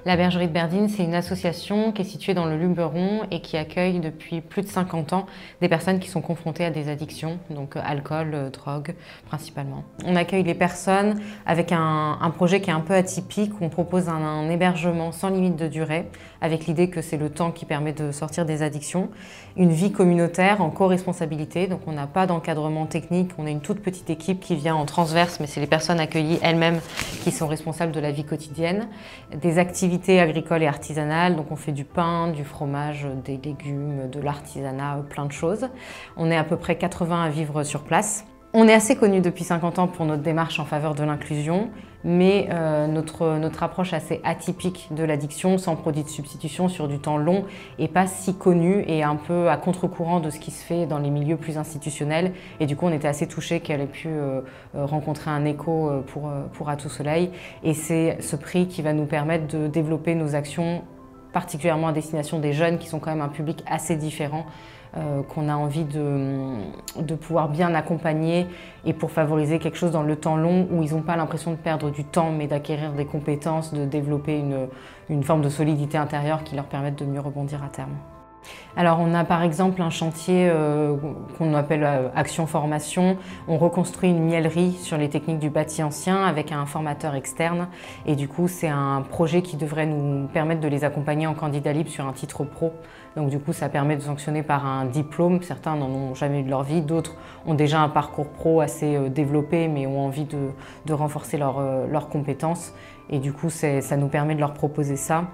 La Bergerie de Berdine, c'est une association qui est située dans le Luberon et qui accueille depuis plus de 50 ans des personnes qui sont confrontées à des addictions, donc alcool, drogue principalement. On accueille les personnes avec un projet qui est un peu atypique, où on propose un hébergement sans limite de durée, avec l'idée que c'est le temps qui permet de sortir des addictions, une vie communautaire en co-responsabilité, donc on n'a pas d'encadrement technique, on est une toute petite équipe qui vient en transverse, mais c'est les personnes accueillies elles-mêmes qui sont responsables de la vie quotidienne, des activités agricoles et artisanales, donc on fait du pain, du fromage, des légumes, de l'artisanat, plein de choses. On est à peu près 80 à vivre sur place. On est assez connu depuis 50 ans pour notre démarche en faveur de l'inclusion, mais notre approche assez atypique de l'addiction, sans produit de substitution, sur du temps long, n'est pas si connue et un peu à contre-courant de ce qui se fait dans les milieux plus institutionnels. Et du coup, on était assez touchés qu'elle ait pu rencontrer un écho pour À Tout Soleil. Et c'est ce prix qui va nous permettre de développer nos actions, particulièrement à destination des jeunes, qui sont quand même un public assez différent, qu'on a envie de pouvoir bien accompagner et pour favoriser quelque chose dans le temps long où ils n'ont pas l'impression de perdre du temps mais d'acquérir des compétences, de développer une forme de solidité intérieure qui leur permette de mieux rebondir à terme. Alors on a par exemple un chantier qu'on appelle Action Formation. On reconstruit une miellerie sur les techniques du bâti ancien avec un formateur externe et du coup c'est un projet qui devrait nous permettre de les accompagner en candidat libre sur un titre pro. Donc du coup ça permet de sanctionner par un diplôme. Certains n'en ont jamais eu de leur vie, d'autres ont déjà un parcours pro assez développé mais ont envie de renforcer leurs compétences et du coup ça nous permet de leur proposer ça.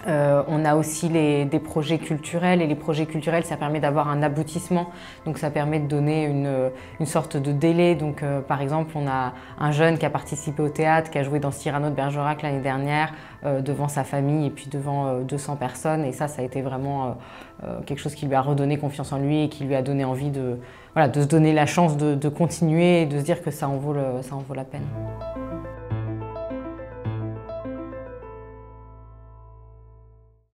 On a aussi des projets culturels et les projets culturels ça permet d'avoir un aboutissement, donc ça permet de donner une sorte de délai. Donc par exemple on a un jeune qui a participé au théâtre, qui a joué dans Cyrano de Bergerac l'année dernière devant sa famille et puis devant 200 personnes et ça a été vraiment quelque chose qui lui a redonné confiance en lui et qui lui a donné envie de se donner la chance de continuer et de se dire que ça en vaut la peine.